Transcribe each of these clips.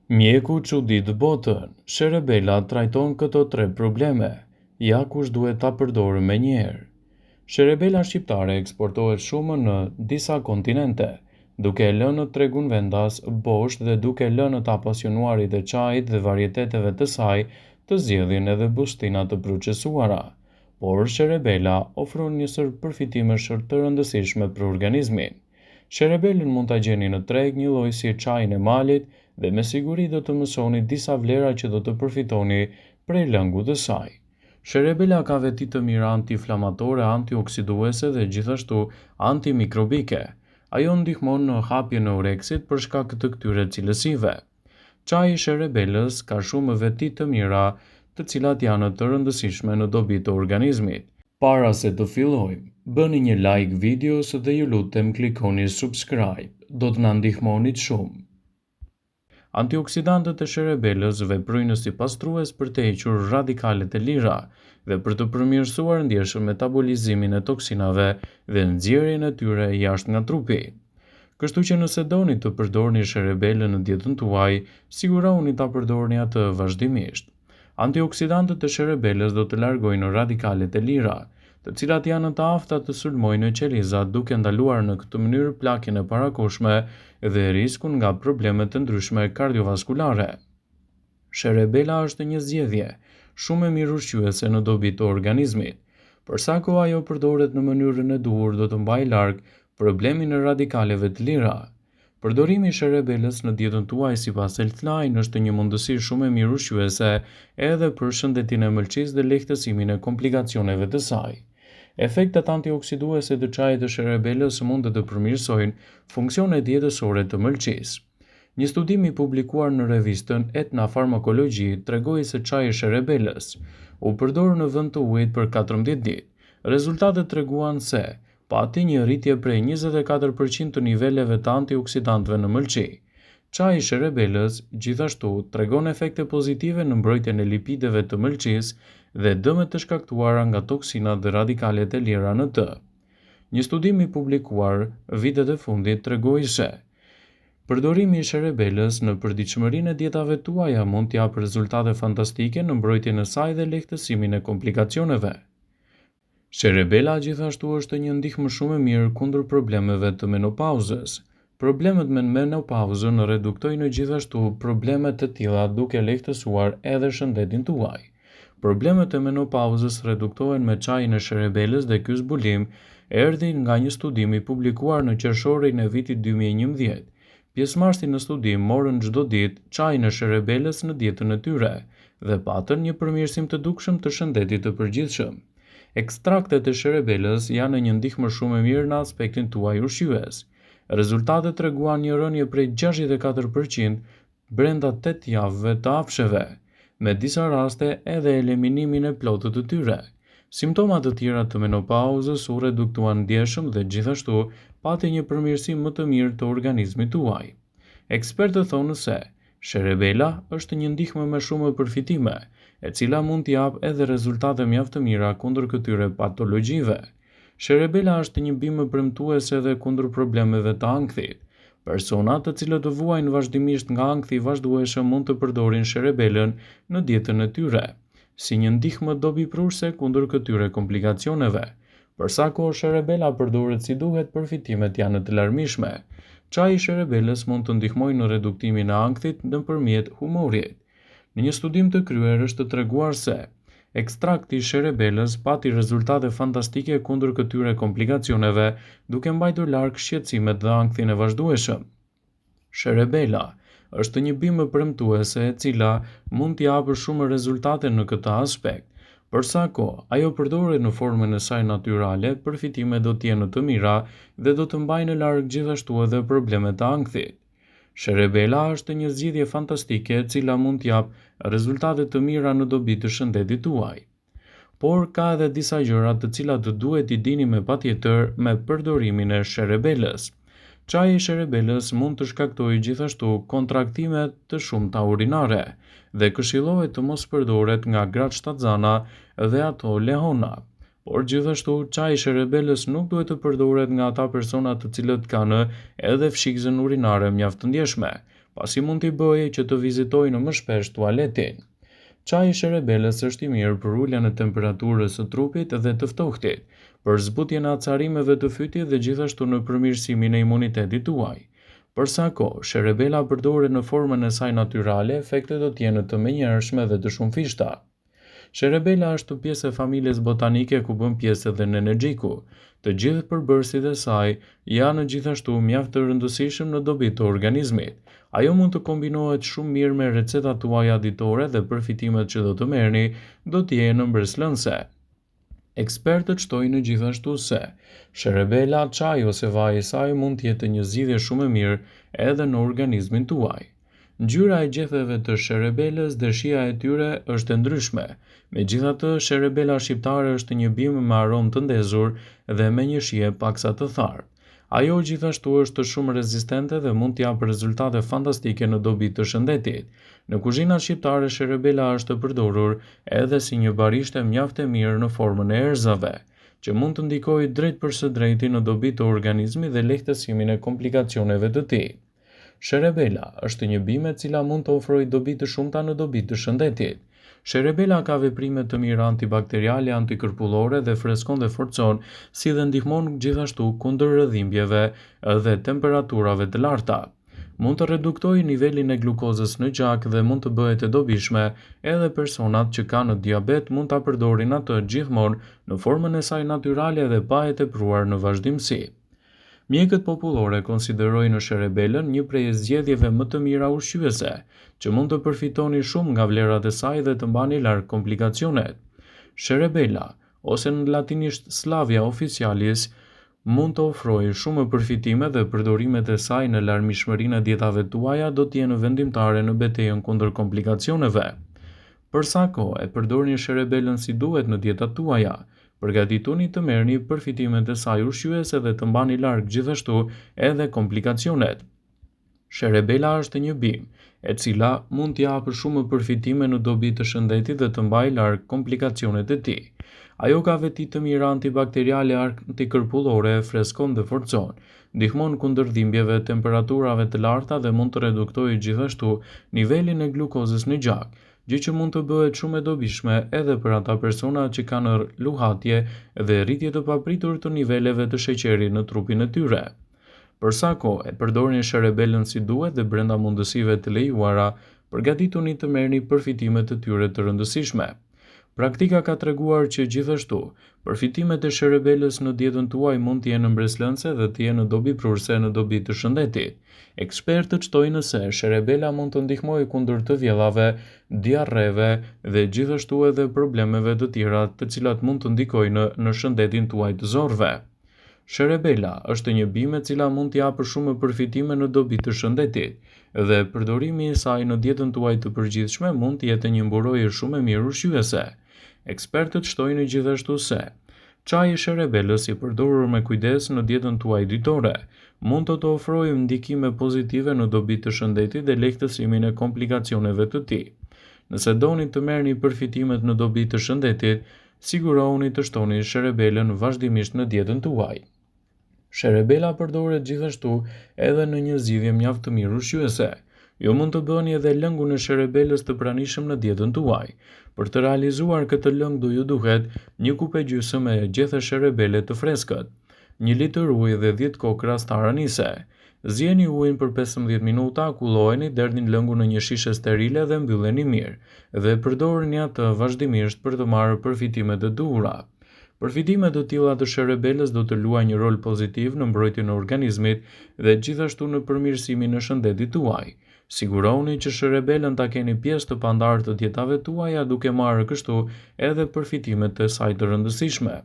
Mjeku çudit botën, Sherebela trajton këto tre probleme. Ja kush duhet ta përdorë menjëherë. Sherebela shqiptare eksportohet shumë në disa kontinente, duke e lënë tregun vendas boshtë dhe duke lënë të apasionuarit e çajit dhe varieteteve të saj të zgjedhin edhe bustina të procesuara. Por Sherebela ofron një sër përfitimesh të rëndësishme për organizmin. Sherebelën mund ta gjeni në treg një lloj si çajin e malit dhe me siguri do të mësoni disa vlera që do të përfitoni prej lëngut të saj. Sherebela ka veti të mira antiinflamatore, antioksiduese dhe gjithashtu antimikrobike. Ajo ndihmon në hapjen e oreksit për shkak të këtyre cilësive. Çaji i Sherebelës ka shumë veti të mira, të cilat janë të rëndësishme në dobi të organizmit. Para se të fillojmë, bëni një like videos dhe ju lutem klikoni subscribe, do të na ndihmonit shumë. Antioksidantët e Sherebelës veprojnë si pastrues për të hequr radikalet e lira dhe për të përmirësuar ndjeshëm metabolizimin e toksinave dhe nxjerrjen e tyre jashtë nga trupi. Kështu që nëse doni të përdorni Sherebelën në dietën tuaj, sigurohuni ta përdorni atë vazhdimisht. Antioksidantët e Sherebelës do të largojnë radikalet e lira, të cilat janë të afta të sulmojnë qelizat duke ndaluar në këtë mënyrë plakjen e parakoshme dhe riskun nga problemet të ndryshme kardiovaskulare. Sherebela është një zgjedhje shumë e mirë ushqyese në dobi të organizmit. Për sa kohë ajo përdoret në mënyrën e duhur, do të mbajë larg problemin e radikaleve të lira. Përdorimi i Sherebelës në dietën tuaj sipas Healthline është një mundësi shumë e mirë ushqyese edhe për shëndetin e mëlçisë dhe lehtësimin e komplikacioneve të saj. Efektet antioksiduese të çajit të Sherebelës mund të përmirësojnë funksionet jetësore të mëlçisë. Një studim i publikuar në revistën Etna Pharmacology tregoi se çaji i Sherebelës u përdor në vend të ujit për 14 ditë. Rezultatet treguan se pati një rritje prej 24% të niveleve të antioksidantëve në mëlçi. Çaji i Sherebelës gjithashtu tregon efekte pozitive në mbrojtjen e lipideve të mëlçisë dhe dëmet të shkaktuara nga toksinat dhe radikalet e lira në të. Një studim i publikuar vitet e fundit tregoi se përdorimi i Sherebelës në përditshmërinë e dietave tuaja mund të japë rezultate fantastike në mbrojtjen e saj dhe lehtësimin e komplikacioneve. Sherebela gjithashtu është një ndihmë shumë e mirë kundër problemeve të menopauzës. Problemet me menopauzën reduktojnë gjithashtu probleme të tilla duke lehtësuar edhe shëndetin tuaj. Problemet e menopauzës reduktohen me çajin e Sherebelës dhe ky zbulim erdhi nga një studim i publikuar në qershorin e vitit 2011. Pjesëmarrësit në studim morën çdo ditë çajin e Sherebelës në dietën e tyre dhe patën një përmirësim të dukshëm të shëndetit të përgjithshëm. Ekstraktet e Sherebelës janë një ndihmë shumë e mirë në aspektin tuaj ushqyes. Rezultatet treguan një rënje prej 64% brenda 8 javëve të hapsheve, me disa raste edhe eliminimin e plotë të tyre. Simptomat të tjera të menopauzës u reduktuan ndjeshëm dhe gjithashtu pati një përmirësim më të mirë të organizmit tuaj. Ekspertët thonë se Sherebela është një ndihmë me shumë përfitime, e cila mund të japë edhe rezultate mjaft të mira kundër këtyre patologjive. Sherebela është një bimë premtuese edhe kundër problemeve të ankthit. Persona të cilët të vuajnë vazhdimisht nga ankthi vazhdueshëm mund të përdorin Sherebelën në dietën e tyre, si një ndihmë dobipruese kundër këtyre komplikacioneve. Për sa kohë Sherebela përdoret si duhet, përfitimet janë të larmishme. Çaji i Sherebelës mund të ndihmojë në reduktimin e ankthit nëpërmjet humorit. Në një studim të kryer është treguar se ekstrakti i Sherebelës pati rezultate fantastike kundër këtyre komplikacioneve, duke mbajtur larg shqetësimet dhe ankthin e vazhdueshëm. Sherebela është një bimë premtuese e cila mund të japë shumë rezultate në këtë aspekt. Për sa kohë ajo përdoret në formën e saj natyrale, përfitimet do të jenë të mira dhe do të mbajnë larg gjithashtu edhe problemet të ankthit. Sherebela është një zgjidhje fantastike e cila mund të japë rezultate të mira në dobi të shëndetit tuaj. Por ka edhe disa gjëra të cilat duhet i dini me patjetër me përdorimin e Sherebelës. Çaji i Sherebelës mund të shkaktojë gjithashtu kontraktime të shumta urinare dhe këshillohet të mos përdoret nga gratë shtatzana dhe ato lehona. Por gjithashtu çaji i Sherebelës nuk duhet të përdoret nga ata persona të cilët kanë edhe fshikëzën urinare mjaft të ndjeshme, pasi mund t'i bëjë që të vizitojnë më shpesh tualetin. Çaji i sherebelës është i mirë për uljen e temperaturës së trupit dhe të ftohtit, për zbutjen e acarimeve të fytit dhe gjithashtu në përmirësimin e imunitetit tuaj. Për sa kohë sherebela përdoret në formën e saj natyrale, efektet do të jenë të menjëhershme dhe të shumëfishta. Sherebela është pjesë e familjes botanike ku bën pjesë edhe në energjiku. Të gjithë përbërësit e saj janë gjithashtu mjaft të rëndësishëm në dobitë të organizmit. Ajo mund të kombinohet shumë mirë me recetat tuaja ditore dhe përfitimet që do të merrni do të jenë mbreslënse. Ekspertët shtojnë gjithashtu se sherebela, çaji ose vaji i saj mund të jetë një zgjidhje shumë e mirë edhe në organizmin tuaj. Ngjyra e gjetheve të sherebelës dhe shija e tyre është e ndryshme. Megjithatë, sherebela shqiptare është një bimë me aromë të ndezur dhe me një shije paksa të tharë. Ajo gjithashtu është shumë rezistente dhe mund të japë rezultate fantastike në dobi të shëndetit. Në kuzhinat shqiptare sherebela është përdorur edhe si një barishte mjaft e mirë në formën e erëzave, që mund të ndikojë drejt për së drejti në dobi të organizmit dhe lehtësimin e komplikacioneve të tij. Sherebela është një bimë e cila mund të ofrojë dobi të shumta në dobi të shëndetit. Sherebela ka veprime të mira antibakteriale, antikërpullore dhe freskon dhe forcon, si dhe ndihmon gjithashtu kundër rrëdhimbjeve dhe temperaturave të larta. Mund të reduktojë nivelin e glukozës në gjak dhe mund të bëhet e dobishme, edhe personat që kanë diabet mund ta përdorin atë gjithmonë në formën e saj natyrale dhe pa e tepruar në vazhdimsi. Mjekët popullore konsiderojnë sherebelën një prej zgjedhjeve më të mira ushqyese, që mund të përfitoni shumë nga vlerat e saj dhe të mbani larg komplikacionet. Sherebela, ose në latinisht Slavia officialis, mund të ofrojë shumë përfitime dhe përdorimet e saj në larmishmërinë e dietave tuaja do të jenë vendimtare në betejën kundër komplikacioneve. Për sa kohë e përdorni sherebelën si duhet në dietat tuaja, përgatituni të merrni përfitimet e saj ushqyese dhe të mbani larg gjithashtu edhe komplikacionet. Sherebela është një bimë e cila mund të japë shumë përfitime në dobi të shëndetit dhe të mbajë larg komplikacionet e tij. Ajo ka veti të mira antibakteriale, antikërpullore, freskon dhe forcon, ndihmon kundër dhimbjeve, temperaturave të larta dhe mund të reduktojë gjithashtu nivelin e glukozës në gjak, gjë që mund të bëhet shumë e dobishme edhe për ata persona që kanë luhatje dhe rritje të papritur të niveleve të sheqerit në trupin e tyre. Për sa kohë e përdorini sherebelën si duhet dhe brenda mundësive të lejuara, përgatituni të merrni përfitimet e tyre të rëndësishme. Praktika ka treguar që gjithashtu, përfitimet e sherebelës në dietën tuaj mund të jenë mbreslënse dhe të jenë dobiprurse në dobi të shëndetit. Ekspertët shtojnë se sherebela mund të ndihmojë kundër të vjellave, diarreve dhe gjithashtu edhe problemeve të tjera të cilat mund të ndikojnë në shëndetin tuaj të zorëve. Sherebela është një bimë e cila mund të japë shumë përfitime në dobi të shëndetit dhe përdorimi i saj në dietën tuaj të përgjithshme mund të jetë një mburojë shumë e mirë ushqyese. Ekspertët shtojnë gjithashtu se çaji i sherebelës i përdorur me kujdes në dietën tuaj ditore mund të ofrojë ndikime pozitive në dobi të shëndetit dhe lehtësimin e komplikacioneve të tij. Nëse doni të merrni përfitimet në dobi të shëndetit, sigurohuni të shtoni sherebelën vazhdimisht në dietën tuaj. Sherebela përdoret gjithashtu edhe në një zgjidhje mjaft të mirë ushqyese. Ju mund të bëni edhe lëngun e sherebelës të pranishëm në dietën tuaj. Për të realizuar këtë lëng do ju duhet një kupë e gjysmë e gjethe sherebele të freskët, 1 litër ujë dhe 10 kokra stara nise. Zjeni ujin për 15 minuta, akullojeni, derdhni lëngun në një shishe sterile dhe mbylleni mirë, dhe përdorni atë vazhdimisht për të marrë përfitimet e duhura. Përfitimet të tilla të sherebelës do të luajnë një rol pozitiv në mbrojtjen e organizmit dhe gjithashtu në përmirësimin e shëndetit tuaj. Sigurohuni që sherebelën ta keni pjesë të pandarë të dietave tuaja duke marrë kështu edhe përfitimet e saj të rëndësishme.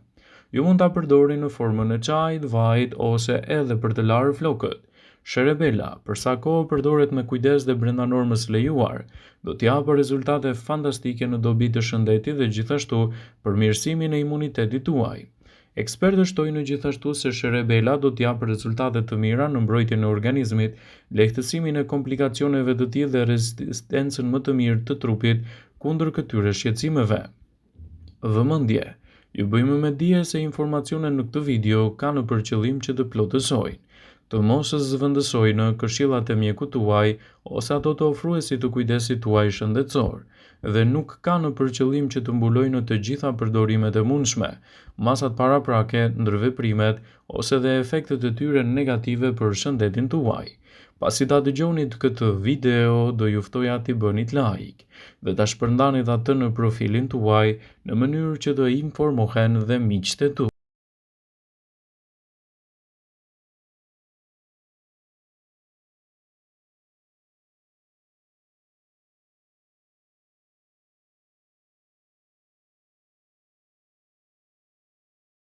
Ju mund ta përdorni në formën e çajit, vajit ose edhe për të larë flokët. Sherebela, për sa kohë përdoret me kujdes dhe brenda normës lejuar, do të japë rezultate fantastike në dobi të shëndetit dhe gjithashtu përmirësimin e imunitetit tuaj. Ekspertët shtojnë gjithashtu se sherebela do të japë rezultate të mira në mbrojtjen e organizmit, lehtësimin e komplikacioneve të tij dhe rezistencën më të mirë të trupit kundër këtyre shqetësimeve. Vëmendje. Ju bëjmë me dije se informacionet në këtë video kanë për qëllim që të plotësojnë. të mos zëvendësoj në këshillat e mjekut tuaj ose ato të ofruesit të kujdesit tuaj shëndetësor, dhe nuk ka në përqëllim që të mbulojnë të gjitha përdorimet e mundshme, masat paraprake, ndërveprimet ose dhe efektet e tyre negative për shëndetin tuaj. Pasi ta dëgjonit këtë video, do ju ftoja t'i bënit like dhe ta shpërndanit atë në profilin tuaj në mënyrë që të informohen dhe miqtë e tu.